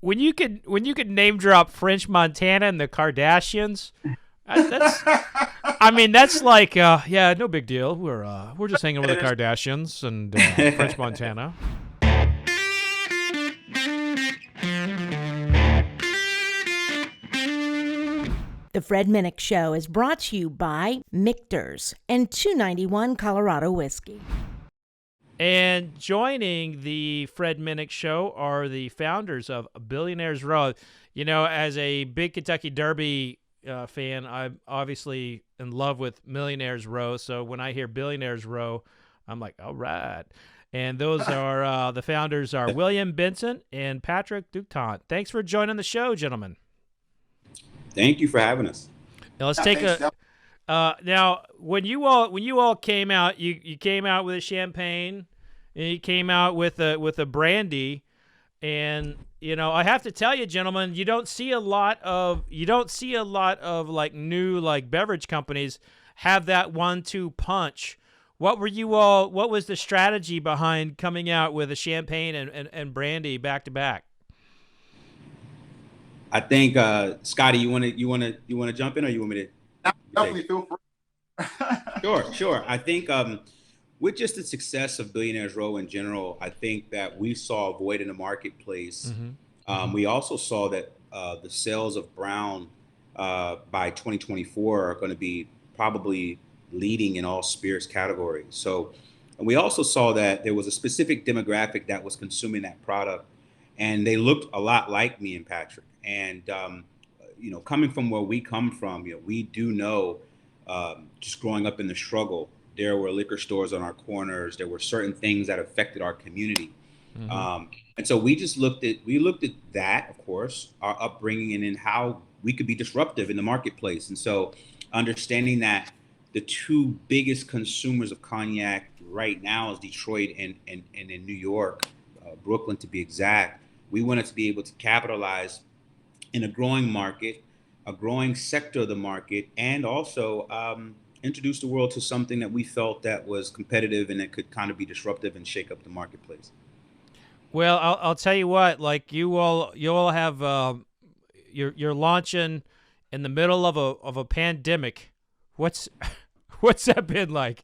when you could name drop French Montana and the Kardashians, that's I mean that's like yeah, no big deal. We're just hanging with the Kardashians and French Montana. The Fred Minnick Show is brought to you by Michter's and 291 Colorado Whiskey. And joining the Fred Minnick Show are the founders of Billionaires Row. You know, as a big Kentucky Derby fan, I'm obviously in love with Millionaires Row. So when I hear Billionaires Row, I'm like, all right. And those are the founders are William Benson and Patrick Ductant. Thanks for joining the show, gentlemen. Thank you for having us. Now let's take a. Now, when you all came out, you came out with a champagne, and you came out with a brandy, and you know I have to tell you, gentlemen, you don't see a lot of like new like beverage companies have that 1-2 punch. What was the strategy behind coming out with a champagne and brandy back to back? I think Scotty, you want to jump in, or you want me to? Definitely feel free. Sure. I think with just the success of Billionaires Row in general, I think that we saw a void in the marketplace. We also saw that the sales of Brown by 2024 are going to be probably leading in all spirits categories. So, and we also saw that there was a specific demographic that was consuming that product, and they looked a lot like me and Patrick. And you know, coming from where we come from, you know, we do know, just growing up in the struggle, there were liquor stores on our corners. There were certain things that affected our community. And so we just looked at that, of course, our upbringing, and in how we could be disruptive in the marketplace. And so understanding that the two biggest consumers of cognac right now is Detroit and in New York, Brooklyn to be exact, we wanted to be able to capitalize in a growing market, a growing sector of the market, and also introduce the world to something that we felt that was competitive and that could kind of be disruptive and shake up the marketplace. Well, I'll tell you what, like you all have you're launching in the middle of a pandemic. What's that been like?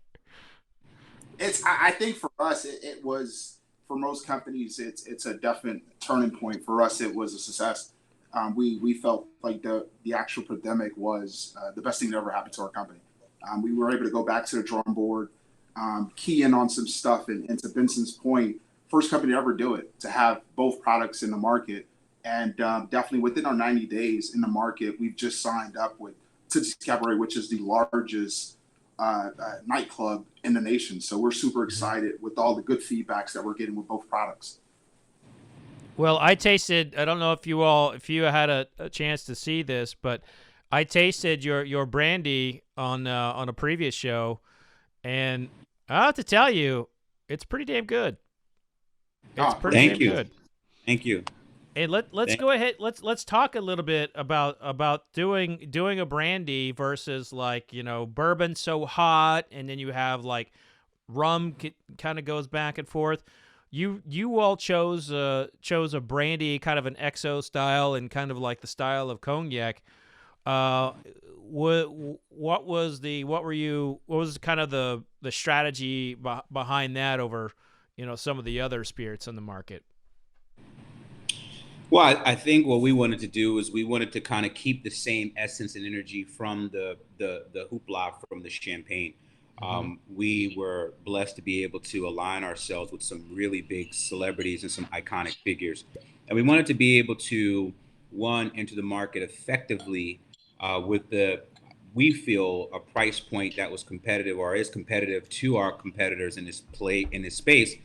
I think for us it was, for most companies it's a definite turning point. For us it was a success. We felt like the actual pandemic was the best thing that ever happened to our company. We were able to go back to the drawing board, key in on some stuff, and to Benson's point, first company to ever do it, to have both products in the market. And definitely within our 90 days in the market, we've just signed up with Tootsie's Cabaret, which is the largest nightclub in the nation. So we're super excited with all the good feedbacks that we're getting with both products. Well, I tasted, I don't know if you had a chance to see this, but I tasted your brandy on a previous show, and I have to tell you, it's pretty damn good. It's pretty damn good. Thank you. And let's go ahead. Let's talk a little bit about doing a brandy versus, like, you know, bourbon so hot, and then you have like rum kind of goes back and forth. You all chose a brandy, kind of an XO style, and kind of like the style of cognac. What was kind of the strategy behind that over, you know, some of the other spirits on the market? Well, I think what we wanted to do is we wanted to kind of keep the same essence and energy from the hoopla from the champagne. We were blessed to be able to align ourselves with some really big celebrities and some iconic figures. And we wanted to be able to, one, enter the market effectively with we feel, a price point that was competitive or is competitive to our competitors in this space.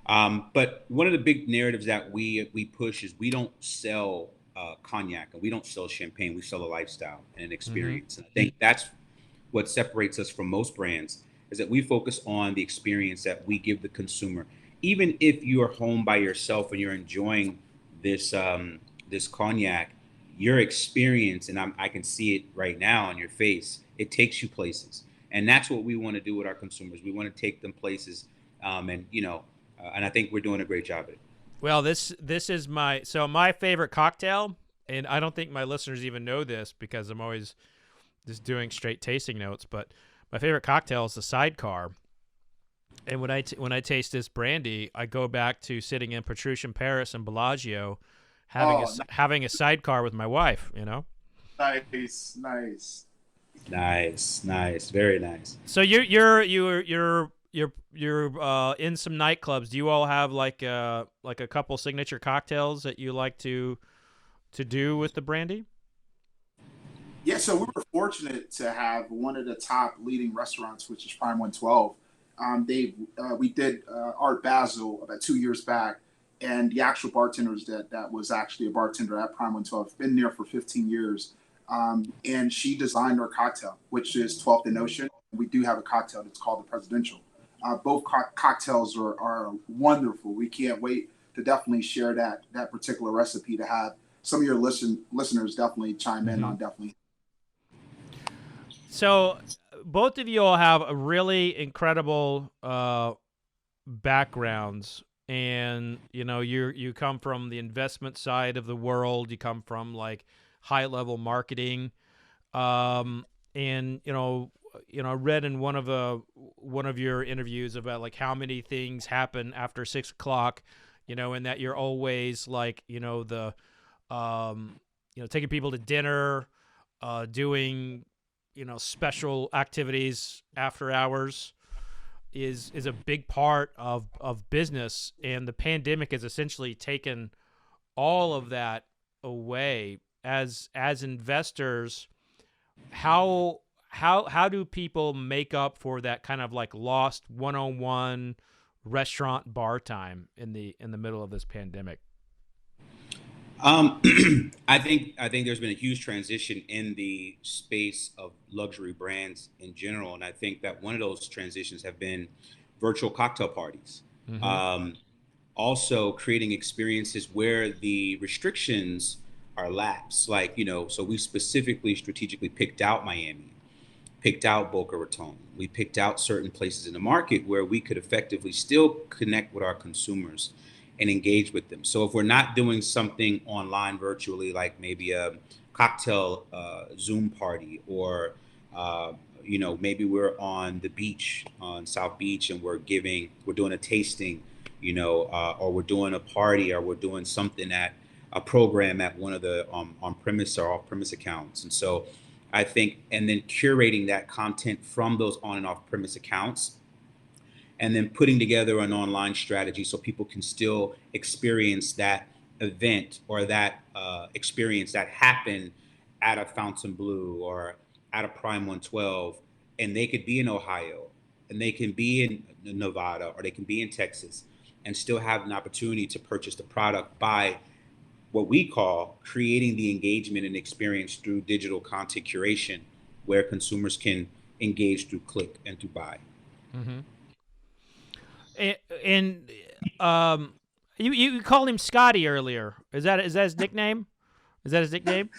But one of the big narratives that we push is we don't sell cognac and we don't sell champagne. We sell a lifestyle and an experience. And I think that's what separates us from most brands, is that we focus on the experience that we give the consumer. Even if you're home by yourself and you're enjoying this this cognac, your experience, and I can see it right now on your face, it takes you places. And that's what we want to do with our consumers. We want to take them places, and I think we're doing a great job at it. Well, this is my favorite cocktail, and I don't think my listeners even know this because I'm always just doing straight tasting notes. But my favorite cocktail is the Sidecar. And when I taste this brandy, I go back to sitting in Petruccian Paris and Bellagio, having a sidecar with my wife. Nice. Nice, very nice. So you're in some nightclubs. Do you all have like a couple signature cocktails that you like to do with the brandy? Yeah, so we were fortunate to have one of the top leading restaurants, which is Prime 112. We did Art Basel about 2 years back, and the actual bartenders that was actually a bartender at Prime 112, been there for 15 years, and she designed our cocktail, which is 12th and Ocean. We do have a cocktail that's called the Presidential. Both cocktails are wonderful. We can't wait to definitely share that particular recipe to have some of your listeners definitely chime in on definitely. So both of you all have a really incredible backgrounds, and you come from the investment side of the world. You come from like high level marketing, and I read in one of your interviews about like how many things happen after 6 o'clock, and that you're always like taking people to dinner, doing special activities after hours is a big part of business, and the pandemic has essentially taken all of that away. As investors, how do people make up for that kind of like lost one-on-one restaurant bar time in the middle of this pandemic? I think there's been a huge transition in the space of luxury brands in general, and I think that one of those transitions have been virtual cocktail parties. Also creating experiences where the restrictions are lapsed. Like, so we strategically picked out Miami, picked out Boca Raton. We picked out certain places in the market where we could effectively still connect with our consumers and engage with them. So if we're not doing something online virtually, like maybe a cocktail Zoom party, or maybe we're on the beach on South Beach and we're doing a tasting, or we're doing a party, or we're doing something at a program at one of the on-premise or off-premise accounts. And so I think, and then curating that content from those on and off-premise accounts, and then putting together an online strategy so people can still experience that event or that experience that happened at a Fontainebleau or at a Prime 112, and they could be in Ohio, and they can be in Nevada, or they can be in Texas, and still have an opportunity to purchase the product by what we call creating the engagement and experience through digital content curation, where consumers can engage through click and through buy. Mm-hmm. And you called him Scotty earlier. Is that his nickname? Is that his nickname?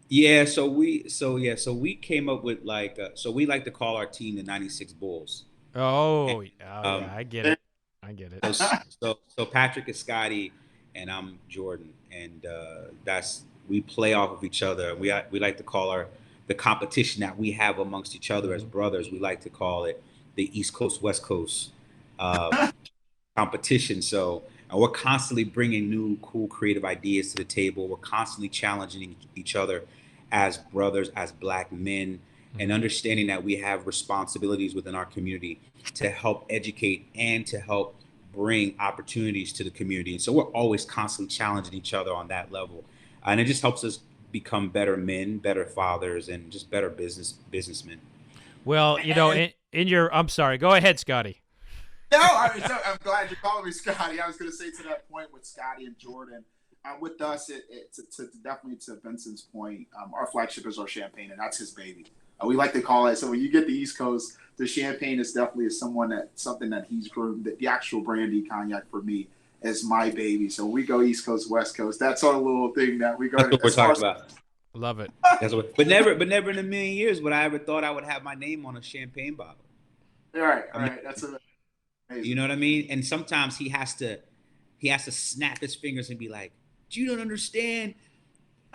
Yeah. So we came up with so we like to call our team the 96 Bulls. Oh, yeah, I get it. So Patrick is Scotty, and I'm Jordan, and we play off of each other. We like to call the competition that we have amongst each other as brothers. We like to call it the East Coast West Coast competition. So we're constantly bringing new, cool, creative ideas to the table. We're constantly challenging each other as brothers, as Black men, and understanding that we have responsibilities within our community to help educate and to help bring opportunities to the community. And so we're always constantly challenging each other on that level. And it just helps us become better men, better fathers, and just better businessmen. Well, in your, I'm sorry, go ahead, Scotty. No, I'm glad you called me Scotty. I was going to say, to that point with Scotty and Jordan, with us, definitely to Benson's point, our flagship is our champagne, and that's his baby. We like to call it. So when you get the East Coast, the champagne is definitely something that he's grown. The actual brandy cognac for me is my baby. So we go East Coast, West Coast. That's our little thing that we go. That's what we're talking about. Love it. But never in a million years would I ever thought I would have my name on a champagne bottle. All right. That's amazing. You know what I mean? And sometimes he has to he has to snap his fingers and be like, "You don't understand.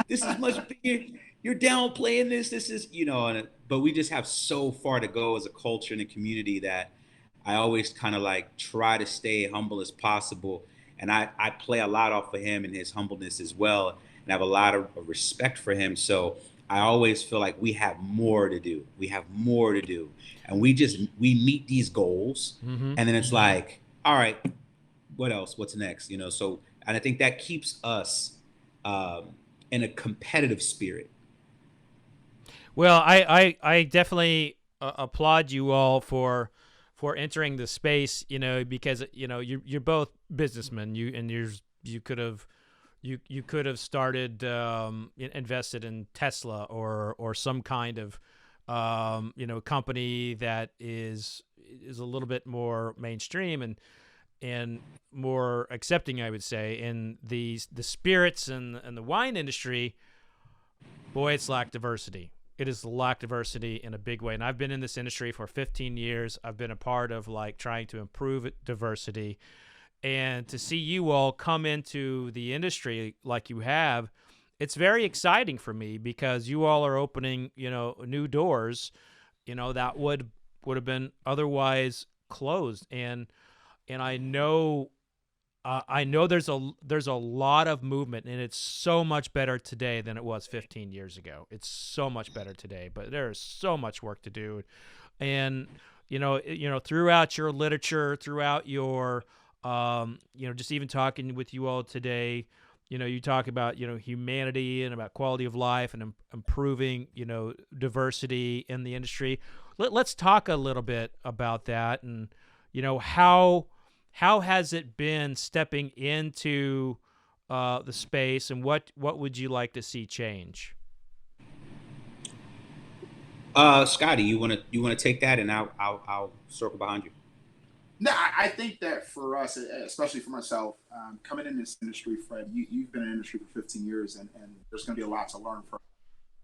This is much bigger. You're downplaying this. This is, but we just have so far to go as a culture and a community that I always kind of like try to stay humble as possible. And I play a lot off of him and his humbleness as well. And I have a lot of respect for him. So I always feel like we have more to do. We have more to do. And we meet these goals. Mm-hmm. And then it's like, all right, what else? What's next? So, and I think that keeps us in a competitive spirit. Well, I definitely applaud you all for entering the space, because you're both businessmen. You could have started invested in Tesla or some kind of company that is a little bit more mainstream and more accepting, I would say. In the spirits and the wine industry, boy, it's lacked diversity. It is lacked diversity in a big way. And I've been in this industry for 15 years. I've been a part of like trying to improve diversity. And to see you all come into the industry like you have, it's very exciting for me because you all are opening, new doors, that would have been otherwise closed. And I know there's a lot of movement, and it's so much better today than it was 15 years ago. It's so much better today, but there is so much work to do. And throughout your literature, throughout your just even talking with you all today, you talk about humanity and about quality of life and improving diversity in the industry. Let's talk a little bit about that, and how has it been stepping into the space, and what would you like to see change? Scotty, you wanna take that, and I'll circle behind you. No, I think that for us, especially for myself, coming in this industry, Fred, you've been in the industry for 15 years, and there's going to be a lot to learn from.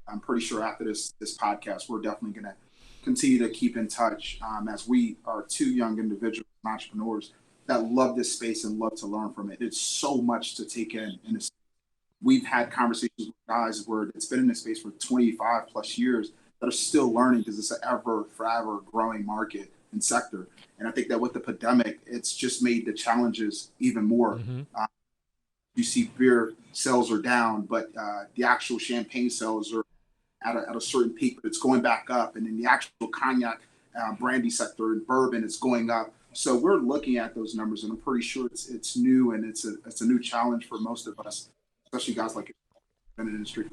I'm pretty sure after this podcast, we're definitely going to continue to keep in touch as we are two young individuals, entrepreneurs that love this space and love to learn from it. It's so much to take in this. We've had conversations with guys where it's been in this space for 25 plus years that are still learning because it's an forever growing market and sector. And I think that with the pandemic, it's just made the challenges even more. Mm-hmm. You see beer sales are down, but the actual champagne sales are at a certain peak, but it's going back up. And in the actual cognac, brandy sector and bourbon, it's going up. So we're looking at those numbers, and I'm pretty sure it's new, and it's a new challenge for most of us, especially guys like in the industry.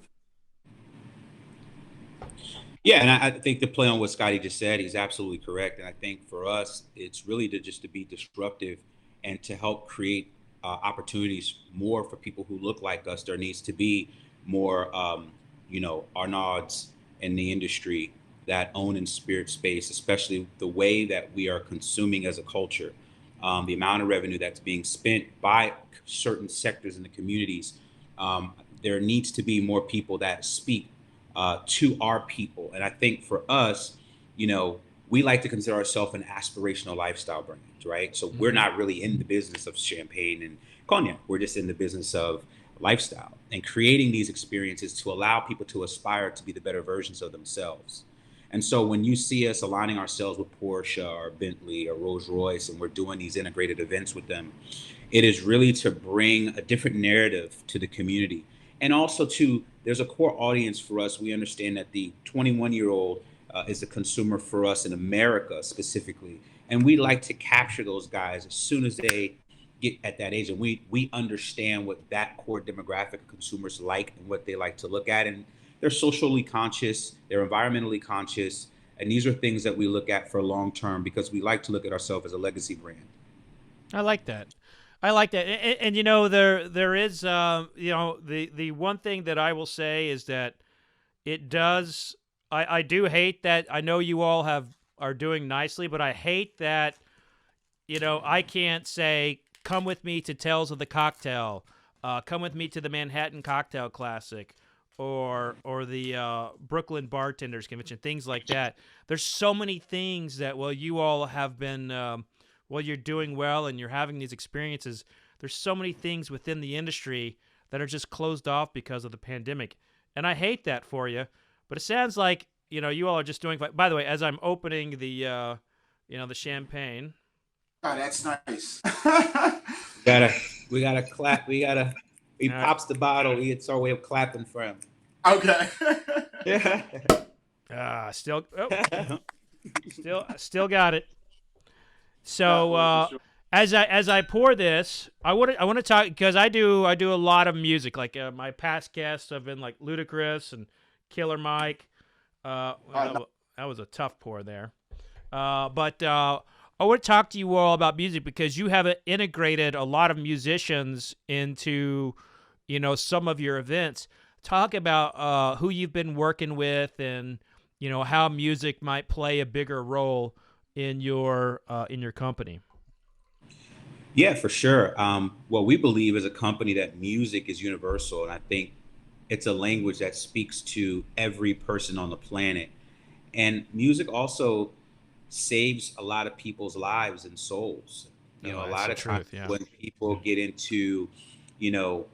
Yeah, and I think to play on what Scotty just said, he's absolutely correct. And I think for us, it's really to be disruptive and to help create opportunities more for people who look like us. There needs to be more, Arnauds in the industry that own in spirit space, especially the way that we are consuming as a culture, the amount of revenue that's being spent by certain sectors in the communities. There needs to be more people that speak to our people. And I think for us, we like to consider ourselves an aspirational lifestyle brand, right? So we're not really in the business of champagne and cognac. We're just in the business of lifestyle and creating these experiences to allow people to aspire to be the better versions of themselves. And so when you see us aligning ourselves with Porsche or Bentley or Rolls Royce, and we're doing these integrated events with them, it is really to bring a different narrative to the community. And also there's a core audience for us. We understand that the 21-year-old is a consumer for us in America specifically. And we like to capture those guys as soon as they get at that age. And we understand what that core demographic of consumers like and what they like to look at. And they're socially conscious, they're environmentally conscious. And these are things that we look at for long term because we like to look at ourselves as a legacy brand. I like that. And there is, the one thing that I will say is that it does, I do hate that. I know you all are doing nicely, but I hate that, I can't say, come with me to Tales of the Cocktail, come with me to the Manhattan Cocktail Classic, or the Brooklyn Bartenders Convention, things like that. There's so many things that, you all have been, you're doing well and you're having these experiences, there's so many things within the industry that are just closed off because of the pandemic. And I hate that for you, but it sounds like, you all are just doing fine. By the way, as I'm opening the champagne. Oh, that's nice. we gotta clap. He pops the bottle. It's our way of clapping for him. Okay. Still got it. So as I pour this, I want to talk, because I do a lot of music. Like my past guests have been like Ludacris and Killer Mike. That was a tough pour there. But I want to talk to you all about music, because you have integrated a lot of musicians into, some of your events. Talk about who you've been working with, and how music might play a bigger role in your company. Yeah, for sure. What we believe as a company, that music is universal, and I think it's a language that speaks to every person on the planet. And music also saves a lot of people's lives and souls. A lot of times when people get into, you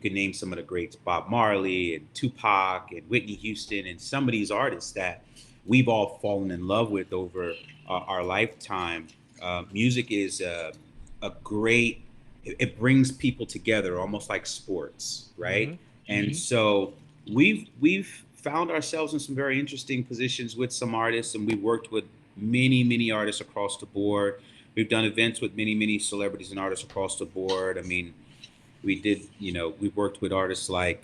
can name some of the greats, Bob Marley and Tupac and Whitney Houston, and some of these artists that we've all fallen in love with over our lifetime. Music is a great, it brings people together, almost like sports, right? Mm-hmm. And so we've found ourselves in some very interesting positions with some artists, and we've worked with many artists across the board. We've done events with many celebrities and artists across the board. I mean, we've worked with artists like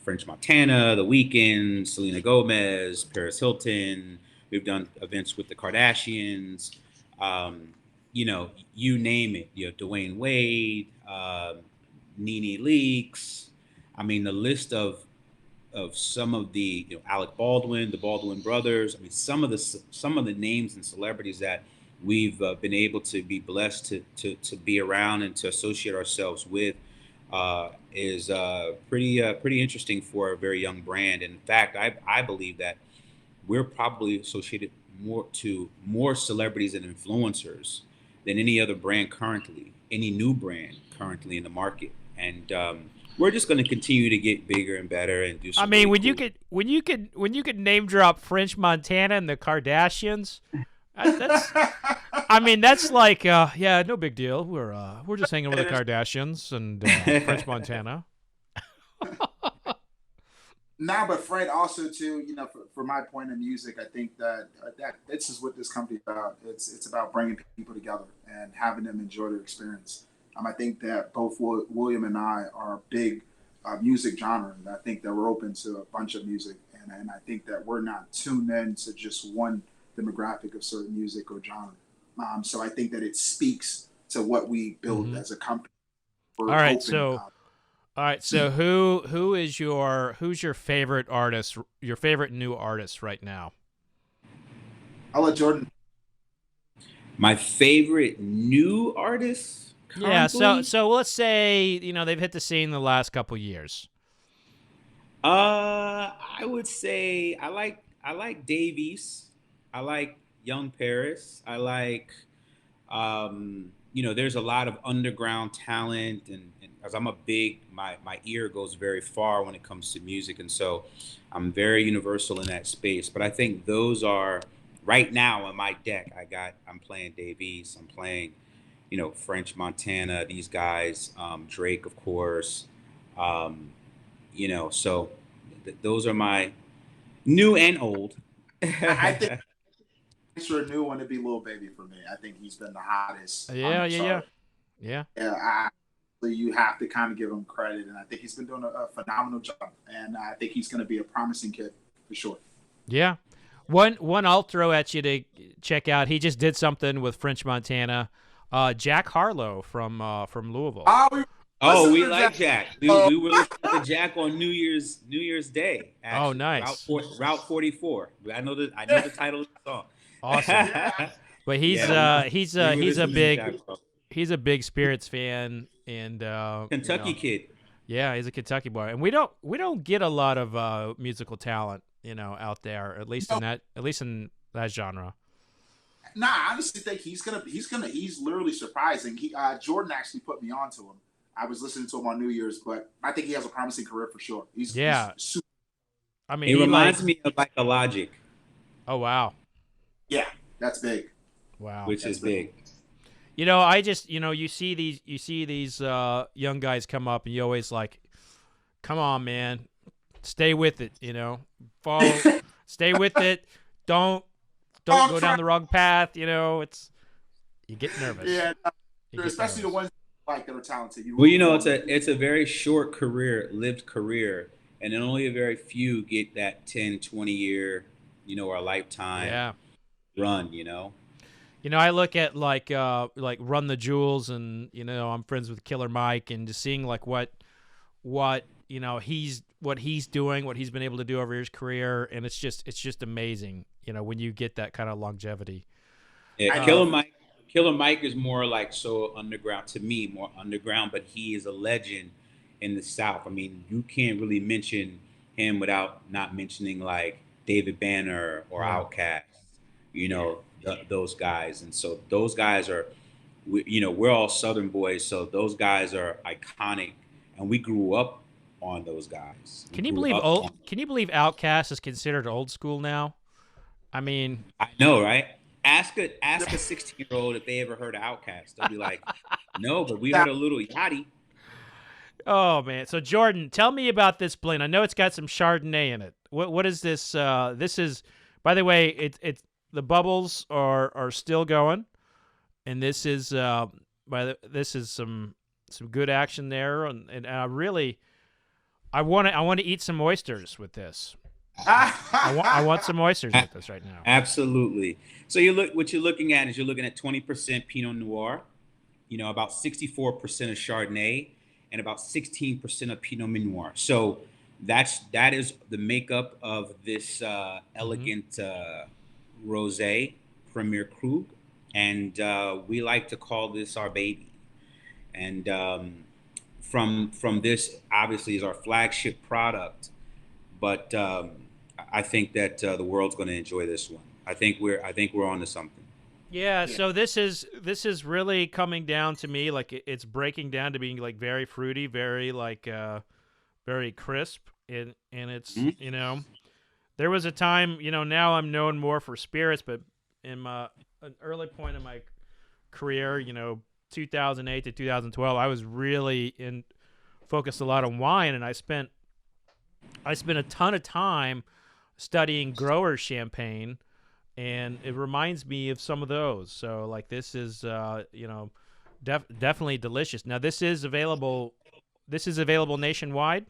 French Montana, The Weeknd, Selena Gomez, Paris Hilton. We've done events with the Kardashians, you name it. Dwayne Wade, Nene Leakes. I mean, the list of some of the, Alec Baldwin, the Baldwin brothers. I mean, some of the names and celebrities that we've been able to be blessed to be around and to associate ourselves with is pretty interesting for a very young brand. And in fact, I believe that we're probably associated more celebrities and influencers than any other brand currently, any new brand currently in the market. And we're just going to continue to get bigger and better and do. When you could name drop French Montana and the Kardashians, that's like no big deal. We're just hanging with the Kardashians and French Montana. But Fred, also too, for my point in music, I think that this is what this company is about. It's about bringing people together and having them enjoy their experience. I think that both William and I are big music genre, and I think that we're open to a bunch of music, and I think that we're not tuned in to just one demographic of certain music or genre. So I think that it speaks to what we build as a company. All right, so who's your favorite artist, your favorite new artist right now? I'll let Jordan. My favorite new artist? Currently? Yeah, so let's say, they've hit the scene the last couple years. I would say I like Dave East. I like Young Paris. I like there's a lot of underground talent, and as I'm my ear goes very far when it comes to music, and so I'm very universal in that space. But I think those are right now on my deck. I'm playing Dave East. I'm playing French Montana, these guys, Drake, of course, so those are my new and old. I think for a new one, it'd be Lil Baby for me. I think he's been the hottest. Yeah. You have to kind of give him credit, and I think he's been doing a phenomenal job, and I think he's going to be a promising kid for sure. Yeah. One I'll throw at you to check out. He just did something with French Montana. Jack Harlow from Louisville. We like Jack. We were listening to Jack on New Year's Day. Actually. Oh, nice. Route 44. I know the title of the song. Awesome. But he's a big Spirits fan, and Kentucky kid. Yeah, he's a Kentucky boy, and we don't get a lot of musical talent, out there, at least in that genre. Nah, I honestly think he's literally surprising. Jordan actually put me on to him. I was listening to him on New Year's, but I think he has a promising career for sure. Yeah. He's super. I mean, It reminds me of like a Logic, Oh, wow. Yeah, that's big. Wow. which is big. I just, you see these young guys come up, and you always like, come on, man, stay with it, follow, stay with it. Don't go down the wrong path. You get nervous. Yeah, You get especially the nervous. ones that are talented. Well, it's a very short lived career, and then only a very few get that 10, 20 year, or a lifetime Yeah. run, I look at like Run the Jewels, and I'm friends with Killer Mike, and just seeing like what he's doing, what he's been able to do over his career, and it's just amazing, when you get that kind of longevity. Yeah, Killer Mike is more like so underground to me, more underground, but he is a legend in the South. I mean, you can't really mention him without not mentioning like David Banner or Outkast, those guys. And so those guys are, we're all Southern boys, so those guys are iconic, and we grew up on those guys. Can you believe Outkast is considered old school now? I mean, I know, right? Ask a 16-year-old if they ever heard of Outkast. They'll be like, no, but we heard a little Yachty. Oh man! So Jordan, tell me about this blend. I know it's got some Chardonnay in it. What is this? This is, by the way, it's the bubbles are still going, and this is this is some good action there, and I want to eat some oysters with this. I want some oysters with this right now. Absolutely. So what you're looking at 20% Pinot Noir, about 64% of Chardonnay, and about 16% of Pinot Noir. So that is the makeup of this elegant rosé, Premier Krug, and we like to call this our baby. And from this, obviously, is our flagship product, but I think that the world's going to enjoy this one. I think we're onto something. Yeah, so this is really coming down to me like it's breaking down to being like very fruity, very like very crisp, and it's there was a time, now I'm known more for spirits, but in an early point in my career, 2008 to 2012, I was really focused a lot on wine, and I spent a ton of time studying grower champagne, and it reminds me of some of those. So like this is definitely delicious. Now this is available nationwide.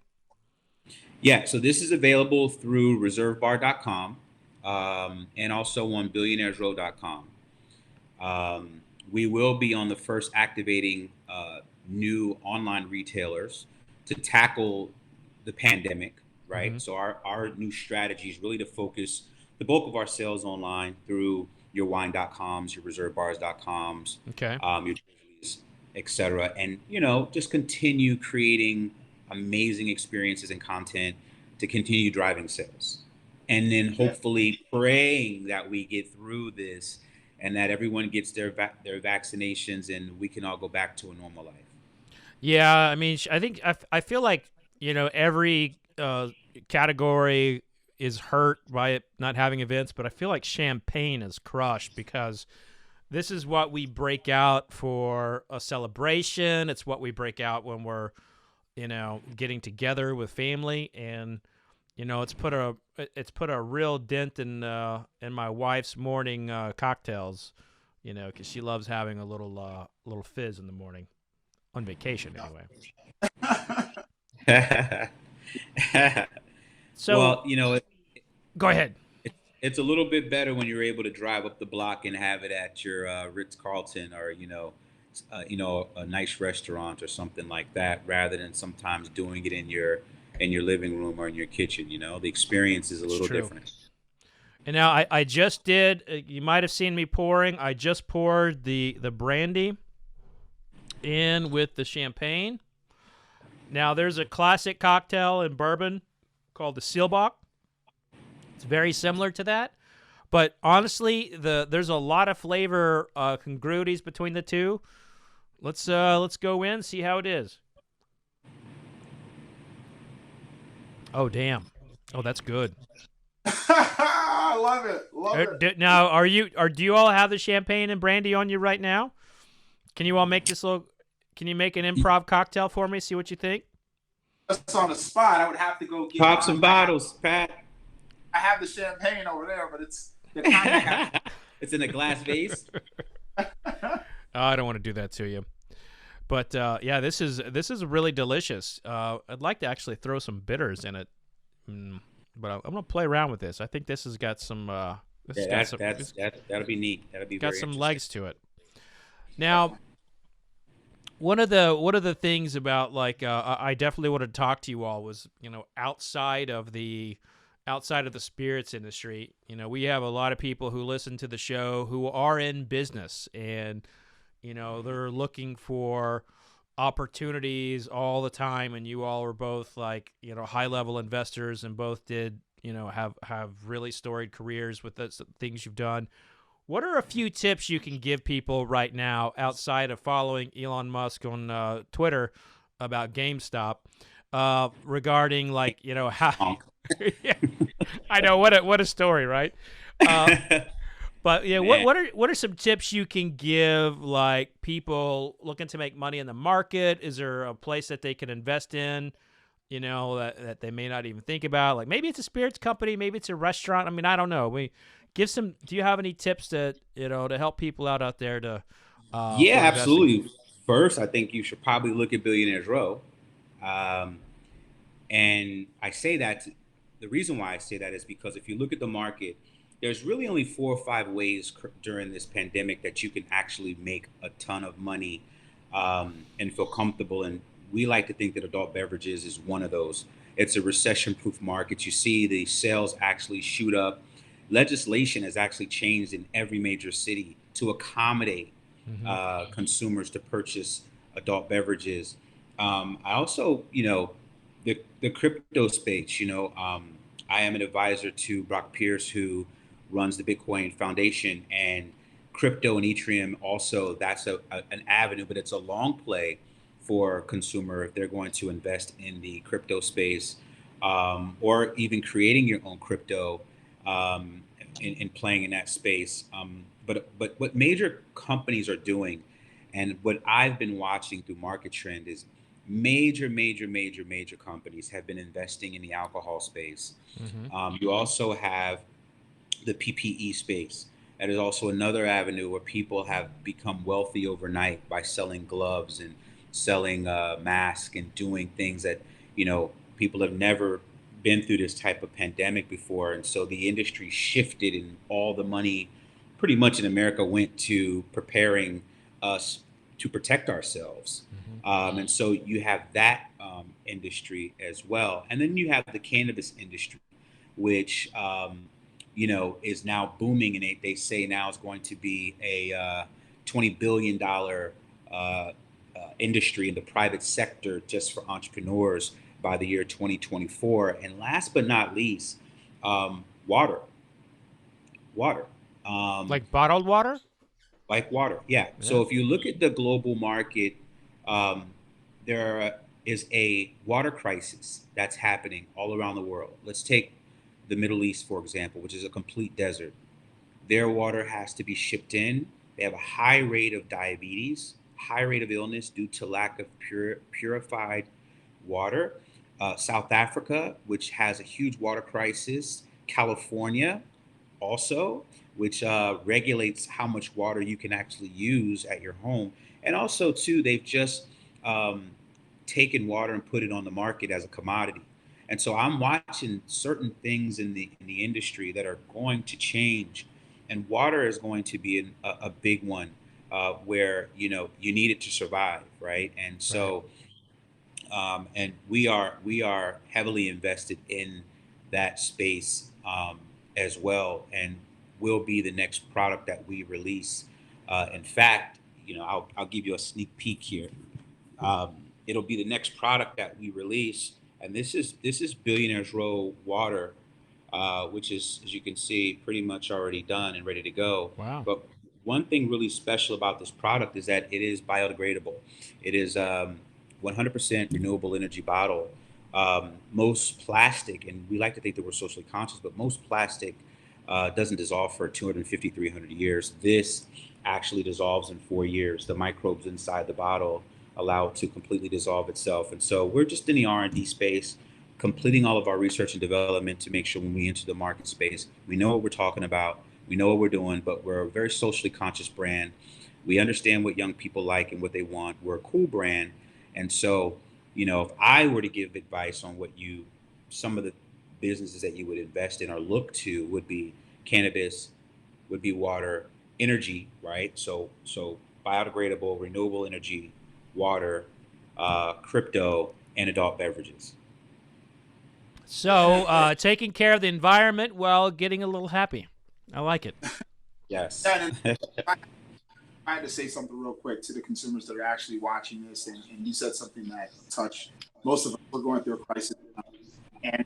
Yeah, so this is available through reservebar.com and also on billionairesrow.com. We will be on the first activating new online retailers to tackle the pandemic, right? Mm-hmm. So our new strategy is really to focus the bulk of our sales online through your wine.coms, your reservebars.coms, okay, your etc. And just continue creating amazing experiences and content to continue driving sales, and then hopefully praying that we get through this and that everyone gets their vaccinations and we can all go back to a normal life. Yeah, I mean, I feel like every category is hurt by it not having events, but I feel like champagne is crushed because this is what we break out for a celebration. It's what we break out when we're getting together with family, and it's put a real dent in my wife's morning cocktails, because she loves having a little fizz in the morning on vacation anyway. So, well, go ahead. It's a little bit better when you're able to drive up the block and have it at your Ritz-Carlton or a nice restaurant or something like that, rather than sometimes doing it in your living room or in your kitchen. The experience is a little different. And now I just did. You might have seen me pouring. I just poured the brandy in with the champagne. Now there's a classic cocktail in bourbon called the Seelbach. It's very similar to that, But honestly, there's a lot of flavor congruities between the two. Let's go in, see how it is. Oh damn! Oh, that's good. I love it. Love it. Now, do you all have the champagne and brandy on you right now? Can you all make this little? Can you make an improv cocktail for me? See what you think. Just on the spot, I would have to go get Pop some bottles, Pat. I have the champagne over there, but it's the cognac. It's in a glass vase. I don't want to do that to you. But yeah, this is really delicious. I'd like to actually throw some bitters in it, but I'm gonna play around with this. I think this has got some. That'll be neat. That'll be got very some legs to it. Now, one of the things about like I definitely wanted to talk to you all was, you know, outside of the spirits industry. You know, we have a lot of people who listen to the show who are in business, and you know, they're looking for opportunities all the time, and you all are both like, you know, high level investors and both did, you know, have really storied careers with the things you've done. What are a few tips you can give people right now outside of following Elon Musk on Twitter about GameStop regarding, like, you know, how yeah, I know, what a story, right? But yeah, what are some tips you can give, like, people looking to make money in the market? Is there a place that they can invest in, you know, that they may not even think about? Like, maybe it's a spirits company, maybe it's a restaurant. I mean, I don't know. Do you have any tips to help people out there to? Yeah, absolutely. First, I think you should probably look at Billionaires Row, and I say that. The reason why I say that is because if you look at the market, there's really only 4 or 5 ways during this pandemic that you can actually make a ton of money and feel comfortable. And we like to think that adult beverages is one of those. It's a recession-proof market. You see the sales actually shoot up. Legislation has actually changed in every major city to accommodate consumers to purchase adult beverages. I also, you know, the crypto space, you know, I am an advisor to Brock Pierce, who runs the Bitcoin Foundation, and crypto and Ethereum also, that's an avenue, but it's a long play for consumer if they're going to invest in the crypto space, or even creating your own crypto in playing in that space. But what major companies are doing, and what I've been watching through Market Trend, is major companies have been investing in the alcohol space. You also have the PPE space. That is also another avenue where people have become wealthy overnight by selling gloves and selling masks and doing things that, you know, people have never been through this type of pandemic before. And so the industry shifted, and all the money pretty much in America went to preparing us to protect ourselves. And so you have that industry as well. And then you have the cannabis industry, which, you know, is now booming. And they say now is going to be a $20 billion industry in the private sector just for entrepreneurs by the year 2024. And last but not least, water. Like bottled water? Like water, yeah. So if you look at the global market, there is a water crisis that's happening all around the world. Let's take the Middle East, for example, which is a complete desert. Their water has to be shipped in. They have a high rate of diabetes, high rate of illness due to lack of purified water. South Africa, which has a huge water crisis. California also, which regulates how much water you can actually use at your home. And also, too, they've just taken water and put it on the market as a commodity. And so I'm watching certain things in the industry that are going to change, and water is going to be a big one where, you know, you need it to survive, right? And so, and we are heavily invested in that space as well, and will be the next product that we release. In fact, you know, I'll give you a sneak peek here. It'll be the next product that we release, and this is Billionaires Row water. which is, as you can see, pretty much already done and ready to go. Wow. But one thing really special about this product is that it is biodegradable. It is 100% renewable energy bottle. Most plastic, and we like to think that we're socially conscious, but most plastic doesn't dissolve for 250, 300 years. This actually dissolves in 4 years. The microbes inside the bottle allow it to completely dissolve itself. And so we're just in the R&D space, completing all of our research and development to make sure when we enter the market space, we know what we're talking about, we know what we're doing, but we're a very socially conscious brand. We understand what young people like and what they want. We're a cool brand. And so, if I were to give advice on some of the businesses that you would invest in or look to would be cannabis, would be water, energy, right? So biodegradable, renewable energy, water, crypto, and adult beverages. So taking care of the environment while getting a little happy. I like it. Yes. And I had to say something real quick to the consumers that are actually watching this, and you said something that touched most of us. We're going through a crisis, and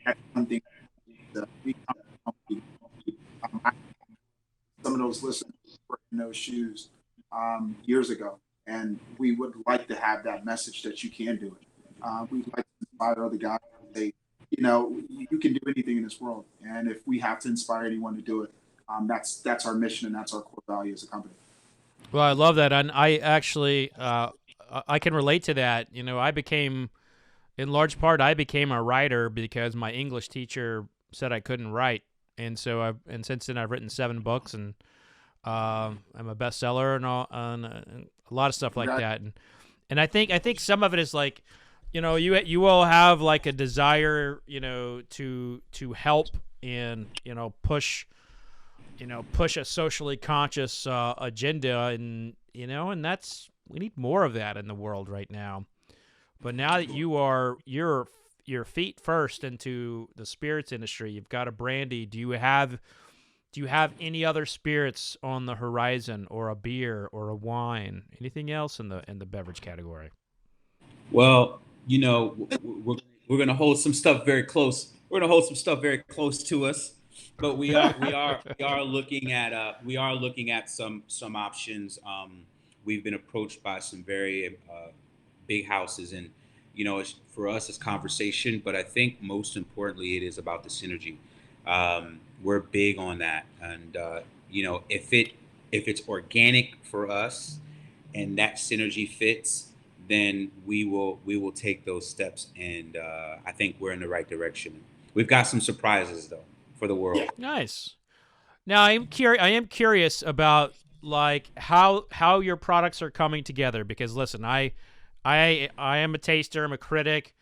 that's one thing that we some of those listeners were in those shoes years ago, and we would like to have that message that you can do it. We'd like to inspire other guys to say, you can do anything in this world, and if we have to inspire anyone to do it, that's our mission and that's our core value as a company. Well, I love that, and I actually I can relate to that. I became, in large part, I became a writer because my English teacher said I couldn't write, and since then I've written 7 books, and I'm a bestseller and a lot of stuff like that, and I think some of it is like, you all have like a desire, to help and push a socially conscious agenda, and we need more of that in the world right now. But now that your feet first into the spirits industry, you've got a Brandy. Do you have any other spirits on the horizon, or a beer or a wine, anything else in the beverage category? Well, we're going to hold some stuff very close. We're going to hold some stuff very close to us. But we are looking at some options. We've been approached by some very big houses, and for us it's conversation. But I think most importantly, it is about the synergy. We're big on that, and if it's organic for us, and that synergy fits, then we will take those steps, and I think we're in the right direction. We've got some surprises though for the world. Nice. Now I am curious about like how your products are coming together, because listen, I am a taster, I'm a critic,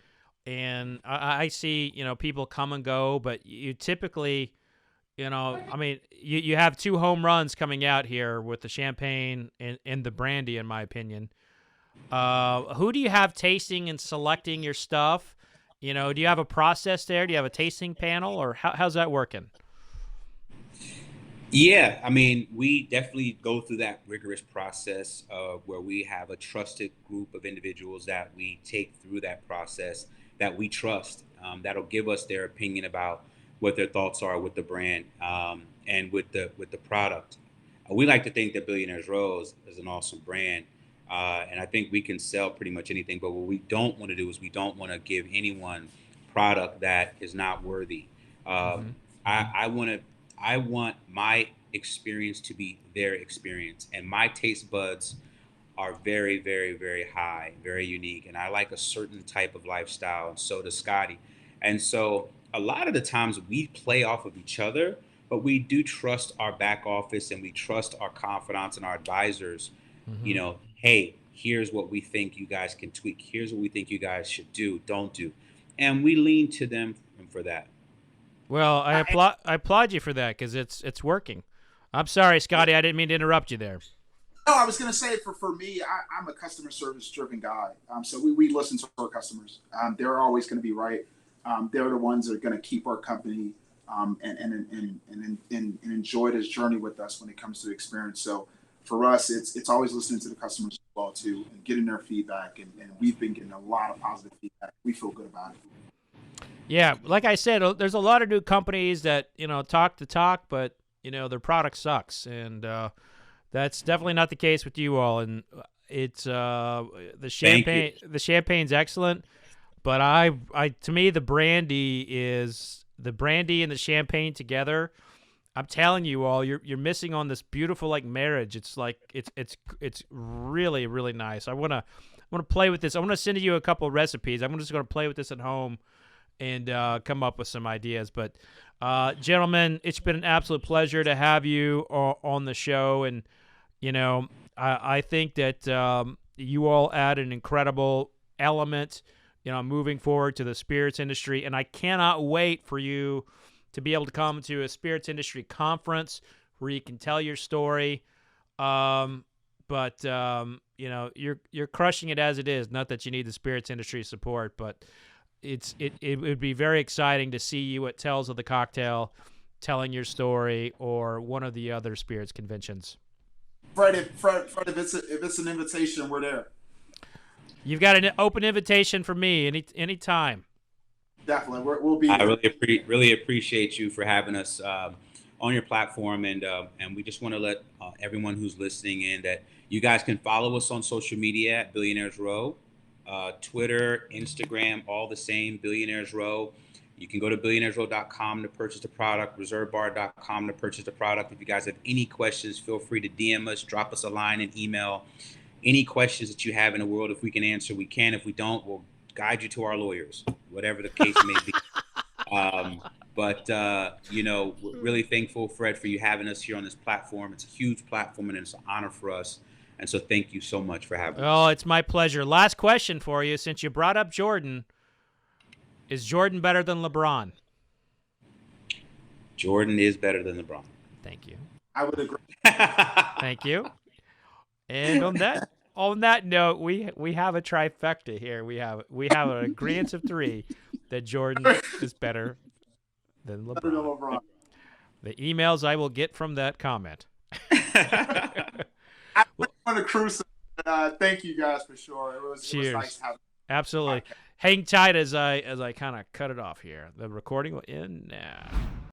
and I see people come and go, but you typically you have 2 home runs coming out here with the champagne and the Brandy, in my opinion. Who do you have tasting and selecting your stuff? Do you have a process there? Do you have a tasting panel, or how's that working? Yeah, I mean, we definitely go through that rigorous process where we have a trusted group of individuals that we take through that process, that we trust, that'll give us their opinion about what their thoughts are with the brand, and with the product. We like to think that Billionaires Row is an awesome brand, and I think we can sell pretty much anything. But what we don't want to do is we don't want to give anyone product that is not worthy. Um, I want my experience to be their experience, and my taste buds are very, very, very high, very unique, and I like a certain type of lifestyle, and so does Scotty. And so a lot of the times we play off of each other, but we do trust our back office, and we trust our confidants and our advisors. Mm-hmm. Hey, here's what we think you guys can tweak. Here's what we think you guys should do, don't do, and we lean to them for that. Well, I applaud you for that, because it's working. I'm sorry, Scotty, I didn't mean to interrupt you there. No, I was going to say for me, I'm a customer service driven guy. So we listen to our customers. They're always going to be right. They're the ones that are going to keep our company and enjoy this journey with us when it comes to experience. So for us, it's always listening to the customers as well too, and getting their feedback. And we've been getting a lot of positive feedback. We feel good about it. Yeah, like I said, there's a lot of new companies that talk the talk, but their product sucks, and that's definitely not the case with you all. And it's the Thank you. champagne. The champagne's excellent, but to me, the brandy and the champagne together. I'm telling you all, you're missing on this beautiful like marriage. It's like it's really really nice. I wanna play with this. I want to send you a couple of recipes. I'm just gonna play with this at home and come up with some ideas. But gentlemen, it's been an absolute pleasure to have you on the show, and I think that you all add an incredible element, moving forward to the spirits industry, and I cannot wait for you to be able to come to a spirits industry conference where you can tell your story. But you're crushing it as it is. Not that you need the spirits industry support, but it would be very exciting to see you at Tales of the Cocktail telling your story, or one of the other spirits conventions. Fred, if it's an invitation, we're there. You've got an open invitation for me any time. Definitely, we'll be. I really appreciate you for having us on your platform, and we just want to let everyone who's listening in that you guys can follow us on social media at Billionaires Row, Twitter, Instagram, all the same, Billionaires Row. You can go to billionairesrow.com to purchase the product, reservebar.com to purchase the product. If you guys have any questions, feel free to DM us, drop us a line, and email. Any questions that you have in the world, if we can answer, we can. If we don't, we'll guide you to our lawyers, whatever the case may be. But we're really thankful, Fred, for you having us here on this platform. It's a huge platform, and it's an honor for us. And so thank you so much for having us. Oh, it's my pleasure. Last question for you. Since you brought up Jordan, is Jordan better than LeBron? Jordan is better than LeBron. Thank you. I would agree. Thank you. And on that note, we have a trifecta here. We have an agreement of 3 that Jordan is better than LeBron. The emails I will get from that comment. I want to cruise. Thank you guys for sure. It was nice having. Absolutely. Hang tight as I kind of cut it off here. The recording will end now.